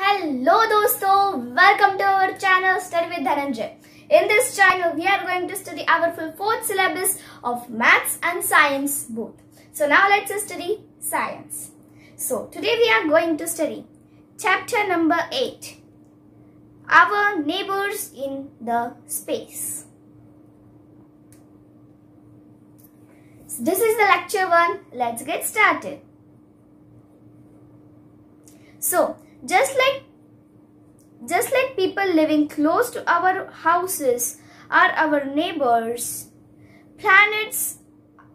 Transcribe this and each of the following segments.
Hello दोस्तों, welcome to our channel Study with Dhananjay. In this channel, we are going to study our full fourth syllabus of maths and science both. So now let's study science. So today we are going to study chapter number 8, our neighbors in the space. So this is the lecture 1. Let's get started. So just like people living close to our houses are our neighbors, planets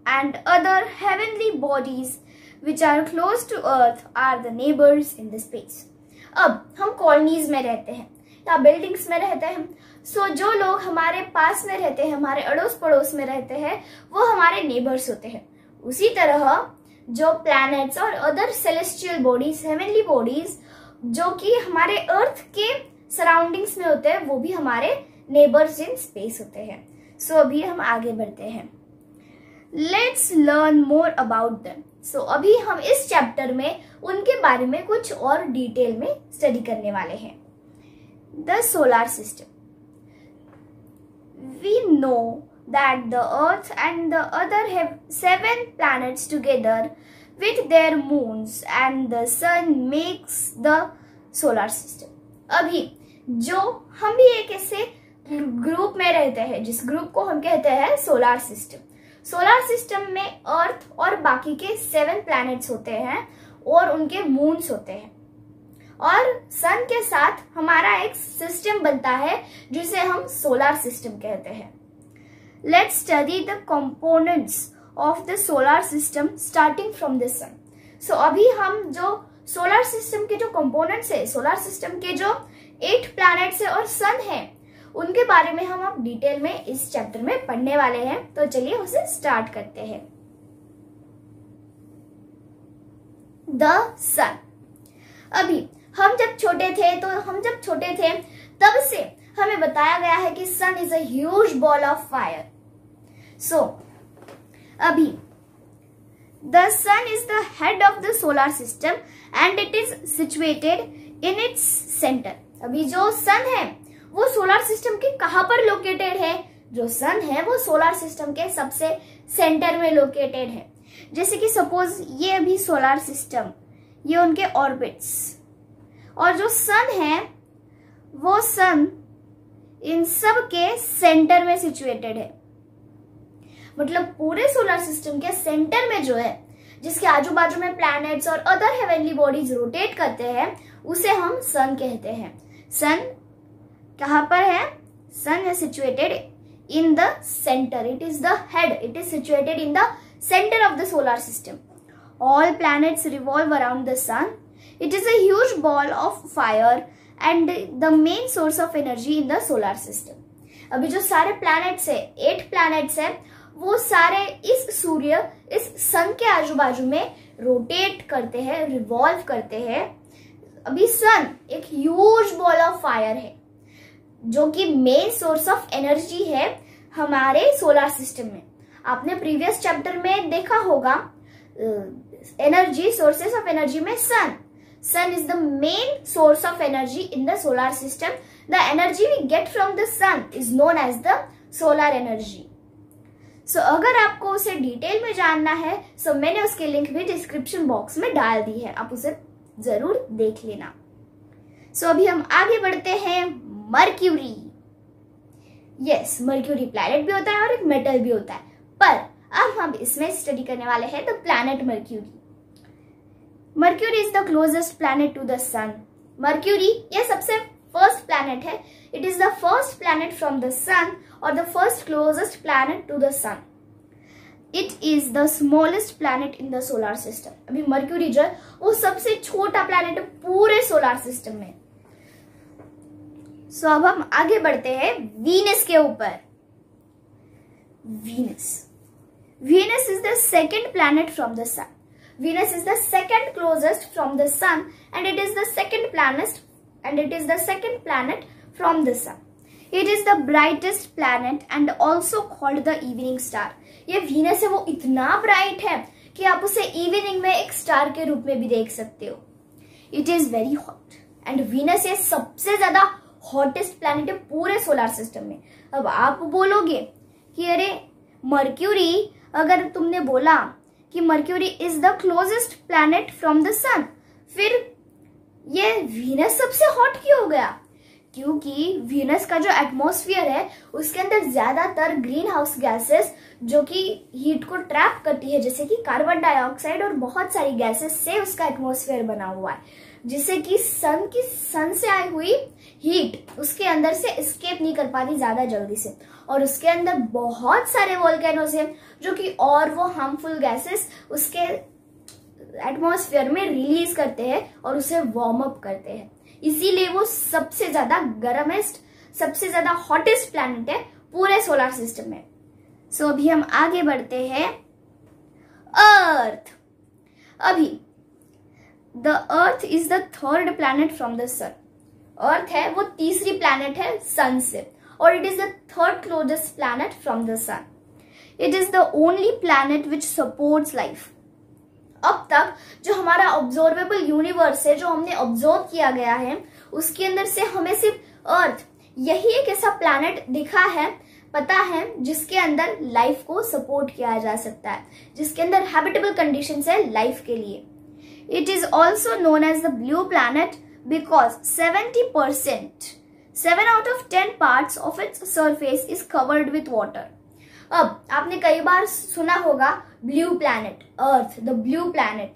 and other heavenly bodies which are close to earth are the neighbors in the space. अब हम colonies में रहते हैं या buildings में रहते हैं, सो जो लोग हमारे पास में रहते हैं, हमारे अड़ोस पड़ोस में रहते हैं, वो हमारे नेबर्स होते हैं. उसी तरह जो प्लैनेट्स और other celestial bodies, heavenly bodies जो कि हमारे अर्थ के सराउंडिंग्स में होते हैं, वो भी हमारे नेबर्स इन स्पेस होते हैं. सो अभी हम आगे बढ़ते हैं. Let's learn more about them. So अभी हम इस चैप्टर में उनके बारे में कुछ और डिटेल में स्टडी करने वाले हैं. The solar system. We know that the earth and the other have 7 planets together with their moons and the sun makes the solar system. अभी जो हम भी एक ऐसे ग्रुप में रहते हैं जिस ग्रुप को हम कहते हैं सोलर सिस्टम. सोलर सिस्टम में अर्थ और बाकी के 7 प्लैनेट्स होते हैं और उनके मून्स होते हैं और सन के साथ हमारा एक सिस्टम बनता है जिसे हम सोलर सिस्टम कहते हैं. Let's study the components of the solar system starting from the sun. So अभी हम जो solar system के जो components है, solar system के जो 8 planets है और sun है, उनके बारे में हम अब डिटेल में इस चैप्टर में पढ़ने वाले हैं. तो चलिए उसे स्टार्ट करते हैं. The sun. अभी हम जब छोटे थे तब से हमें बताया गया है कि sun is a huge ball of fire. So अभी the sun is the head of the solar system and it is situated in its centre. अभी जो सन है वो सोलर सिस्टम के कहां पर लोकेटेड है? जो सन है वो सोलर सिस्टम के सबसे सेंटर में लोकेटेड है. जैसे कि सपोज ये अभी सोलर सिस्टम, ये उनके ऑर्बिट्स, और जो सन है वो सन इन सब के सेंटर में सिचुएटेड है. मतलब पूरे सोलर सिस्टम के सेंटर में जो है, जिसके आजू बाजू में प्लैनेट्स और अदर हेवनली बॉडीज रोटेट करते हैं, उसे हम सन कहते हैं. सन कहां पर है? सन is situated in the center. It is the head. It is situated in the center of the solar system. All planets revolve around the sun. It is a huge ball of fire and the main source of energy in the solar system. अभी जो सारे planets है, 8 planets है, वो सारे इस सूर्य, इस सन के आजू बाजू में रोटेट करते हैं, रिवॉल्व करते हैं. अभी सन एक ह्यूज बॉल ऑफ फायर है जो कि मेन सोर्स ऑफ एनर्जी है हमारे सोलर सिस्टम में. आपने प्रीवियस चैप्टर में देखा होगा एनर्जी, सोर्सेस ऑफ एनर्जी में sun is the main source of energy in the solar system. The energy we get from the sun is known as the solar energy. So अगर आपको उसे detail में जानना है, so मैंने उसके link भी डिस्क्रिप्शन बॉक्स में डाल दी है, आप उसे जरूर देख लेना. So अभी हम आगे बढ़ते हैं. मर्क्यूरी. यस, मर्क्यूरी प्लैनेट भी होता है और एक मेटल भी होता है, पर अब हम इसमें स्टडी करने वाले हैं the planet mercury. Mercury is the closest planet to the sun. Mercury ये सबसे first planet है. It is the first planet from the sun or the first closest planet to the sun. It is the smallest planet in the solar system. अभी Mercury जो है वो सबसे छोटा planet है पूरे solar system में. So अब हम आगे बढ़ते हैं Venus के ऊपर. Venus is the second planet from the sun. Venus is the second closest from the sun and it is the second planet from the sun. It is the brightest planet and also called the evening star. ये Venus है वो इतना bright है कि आप उसे evening में एक स्टार के रूप में भी देख सकते हो. It is very hot and Venus ये सबसे ज्यादा हॉटेस्ट प्लैनेट है पूरे सोलर सिस्टम में। अब आप बोलोगे कि अरे मर्क्यूरी, अगर तुमने बोला कि Mercury is the closest planet from the sun, फिर ये वीनस सबसे हॉट क्यों हो गया? क्योंकि वीनस का जो एटमॉस्फेयर है उसके अंदर ज्यादातर ग्रीन हाउस गैसेस जो कि हीट को ट्रैप करती है, जैसे कि कार्बन डाइऑक्साइड और बहुत सारी गैसेस से उसका एटमॉस्फेयर बना हुआ है, जिससे कि सन से आई हुई हीट उसके अंदर से एस्केप नहीं कर पाती ज्यादा जल्दी से, और उसके अंदर बहुत सारे वोल्केनोस हैं जो कि और वो हार्मफुल गैसेस उसके एटमॉस्फेयर में रिलीज करते हैं और उसे वार्म अप करते हैं। इसीलिए वो सबसे ज्यादा गर्मेस्ट, सबसे ज्यादा हॉटेस्ट प्लैनेट है पूरे सोलर सिस्टम में। सो अभी हम आगे बढ़ते हैं। अर्थ, अभी the Earth is the third planet from the sun. Earth है वो तीसरी प्लैनेट है सन से, और it is the third closest planet from the sun. It is the only planet which supports life. अब तक जो हमारा ऑब्जर्वेबल यूनिवर्स है, जो हमने ऑब्जर्व किया गया है, उसके अंदर से हमें सिर्फ अर्थ यही एक ऐसा प्लैनेट दिखा है, पता है, जिसके अंदर लाइफ को सपोर्ट किया जा सकता है, जिसके अंदर हैबिटेबल कंडीशंस है लाइफ के लिए। It is also known as the blue planet because 70%, 7 out of 10 parts of its surface is covered with water. अब आपने कई बार सुना होगा blue planet, Earth the blue planet.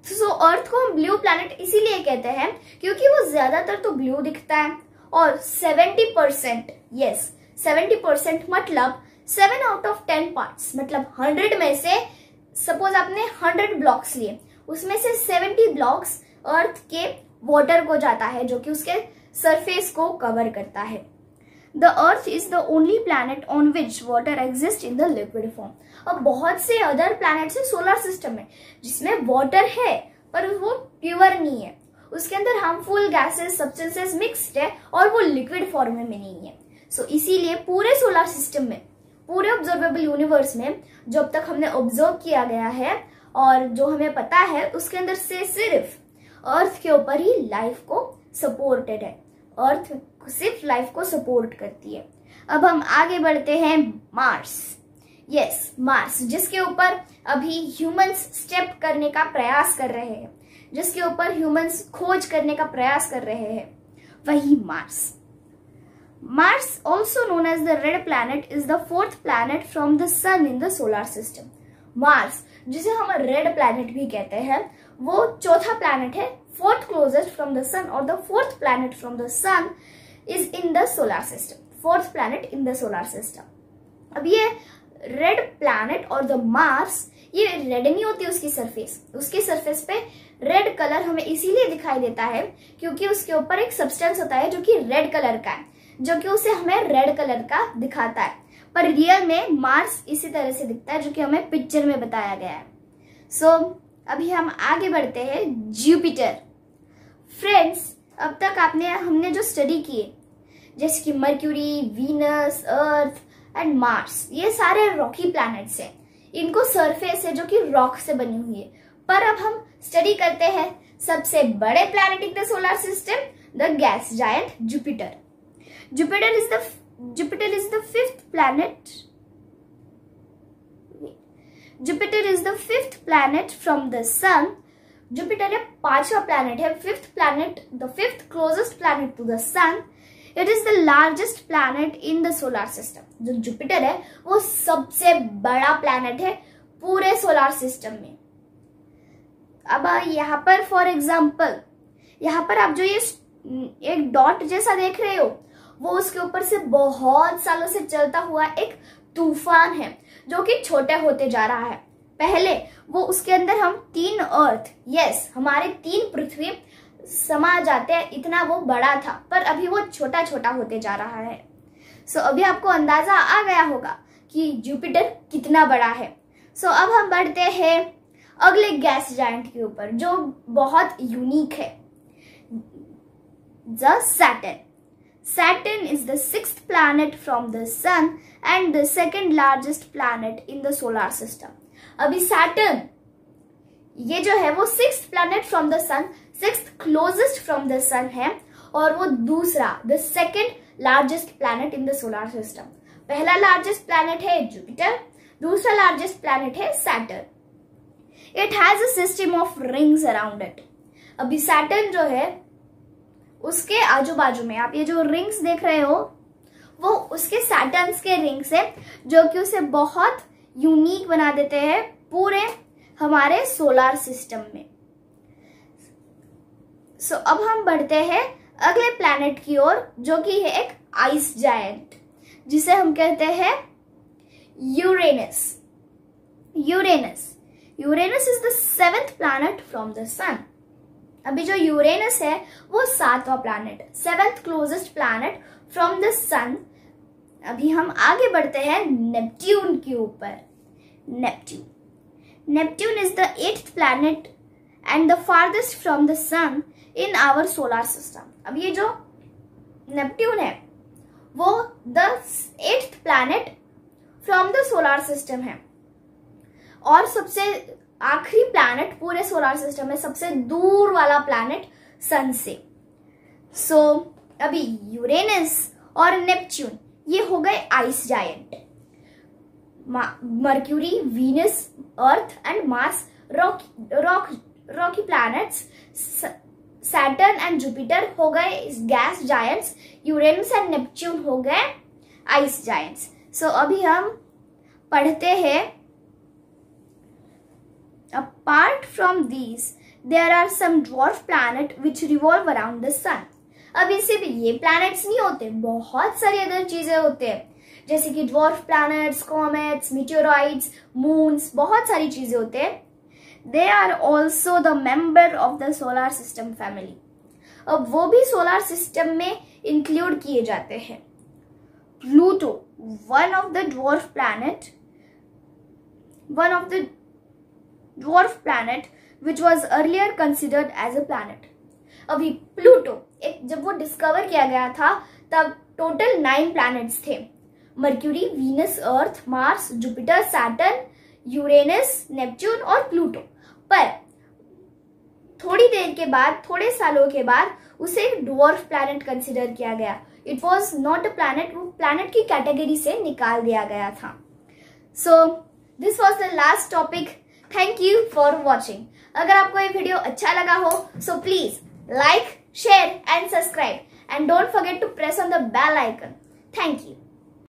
So Earth को हम ब्लू प्लैनेट इसीलिए कहते हैं क्योंकि वो ज्यादातर तो ब्लू दिखता है, और 70%, यस 70% मतलब 7 out of 10 parts, मतलब 100 में से सपोज आपने 100 ब्लॉक्स लिए, उसमें से 70 ब्लॉक्स अर्थ के वाटर को जाता है जो कि उसके सरफेस को कवर करता है। The Earth is the only planet on which water exists in the liquid form. अब बहुत से अदर प्लैनेट्स हैं सोलर सिस्टम में जिसमें वाटर है पर वो प्योर नहीं है, उसके अंदर हार्मफुल गैसेस, सब्सटेंसेस मिक्स्ड है और वो लिक्विड फॉर्म में नहीं है। सो इसीलिए पूरे सोलर सिस्टम में, पूरे ऑब्जर्वेबल यूनिवर्स में जो अब तक हमने ऑब्जर्व किया गया है और जो हमें पता है, उसके अंदर से सिर्फ अर्थ के ऊपर ही लाइफ को सपोर्टेड है। अर्थ सिर्फ लाइफ को सपोर्ट करती है। अब हम आगे बढ़ते हैं मार्स। यस, मार्स, जिसके ऊपर अभी ह्यूमंस स्टेप करने का प्रयास कर रहे हैं, जिसके ऊपर ह्यूमंस खोज करने का प्रयास कर रहे हैं, वही Mars. Mars, also known as the red planet, is the fourth planet from the sun in the solar system. Mars, जिसे हम रेड प्लैनेट भी कहते हैं, वो चौथा प्लैनेट है, fourth closest from the sun, और the fourth planet from the sun is in the solar system, fourth planet in the solar system. अब ये रेड प्लैनेट और द मार्स, ये रेड नहीं होती उसकी सरफेस पे रेड कलर हमें इसीलिए दिखाई देता है क्योंकि उसके ऊपर एक सब्सटेंस होता है जो कि रेड कलर का है, जो कि उसे हमें रेड कलर का दिखाता है, पर रियल में मार्स इसी तरह से दिखता है जो कि हमें पिक्चर में बताया गया है। सो अभी हम आगे बढ़ते हैं जुपिटर। फ्रेंड्स, अब तक हमने जो स्टडी किए, जैसे कि mercury, Venus, earth and Mars, ये सारे रॉकी प्लैनेट्स हैं, इनको सरफेस है जो कि रॉक से बनी हुई है। पर अब हम स्टडी करते हैं सबसे बड़े planet in the solar system, the gas giant Jupiter. Jupiter is the fifth planet. Jupiter is the fifth planet from the sun. Jupiter है पांचवा प्लैनेट है, fifth planet, the fifth closest planet to the sun. It is the largest planet in the solar system. जो Jupiter है वो सबसे बड़ा planet है पूरे सोलर सिस्टम में। अब यहाँ पर फॉर एग्जाम्पल, यहाँ पर आप जो ये एक डॉट जैसा देख रहे हो, वो उसके ऊपर से बहुत सालों से चलता हुआ एक तूफान है जो कि छोटा होते जा रहा है। पहले वो उसके अंदर हम 3 अर्थ, यस हमारे 3 पृथ्वी समा जाते हैं, इतना वो बड़ा था, पर अभी वो छोटा छोटा होते जा रहा है। सो अभी आपको अंदाजा आ गया होगा कि जुपिटर कितना बड़ा है। सो अब हम बढ़ते हैं अगले गैस जायंट के ऊपर जो बहुत यूनिक है, the Saturn. Saturn is the 6th planet from the sun and the second largest planet in the solar system. अभी Saturn ये जो है वो 6th planet from the sun, sixth closest from the sun है और वो दूसरा the second largest planet in the solar system. पहला लार्जेस्ट प्लैनेट है जुपिटर, दूसरा लार्जेस्ट प्लैनेट है Saturn. It has a system of rings around it. अभी Saturn जो है उसके आजू बाजू में आप ये जो रिंग्स देख रहे हो वो उसके सैटर्न्स के रिंग्स है जो कि उसे बहुत यूनिक बना देते हैं पूरे हमारे सोलर सिस्टम में। सो अब हम बढ़ते हैं अगले प्लैनेट की ओर जो कि है एक आइस जायंट जिसे हम कहते हैं Uranus. Uranus is the seventh planet from the sun. अभी जो यूरेनस है वो सातवां planet, seventh closest planet from the sun. अभी हम आगे बढ़ते हैं नेपट्यून के ऊपर। Neptune is the eighth planet and the farthest from the sun in our solar system. अब ये जो नेपट्यून है वो the eighth planet from the solar system है और सबसे आखिरी प्लैनेट पूरे सोलर सिस्टम में, सबसे दूर वाला प्लैनेट सन से। सो अभी यूरेनस और नेपच्यून ये हो गए ice giant. Mercury, Venus, earth and Mars Rocky planets. Saturn and Jupiter हो गए gas giants. Uranus and Neptune हो गए आइस जायंट्स। सो अभी हम पढ़ते हैं apart from these there are some dwarf planet which revolve around the sun। अब सिर्फ ये प्लैनेट्स नहीं होते, बहुत सारी अदर चीजें होते हैं जैसे कि dwarf planets, comets, meteoroids, moons, बहुत सारी चीजें होते हैं। They are also the member of the solar system family. अब वो भी सोलर सिस्टम में इंक्लूड किए जाते हैं। Pluto, one of the dwarf planet which was earlier considered as a planet। अभी प्लूटो जब वो डिस्कवर किया गया था तब टोटल 9 प्लैनेट्स थे। Mercury, Venus, Earth, Mars, Jupiter, Saturn, Uranus, Neptune और प्लूटो। पर थोड़ी देर के बाद, थोड़े सालों के बाद उसे ड्वार्फ प्लैनेट कंसिडर किया गया। It was not a planet, वो प्लैनेट की कैटेगरी से निकाल दिया गया था। So this was the last topic. Thank you for watching. अगर आपको ये वीडियो अच्छा लगा हो so please like, share and subscribe and don't forget to press on the bell icon. Thank you.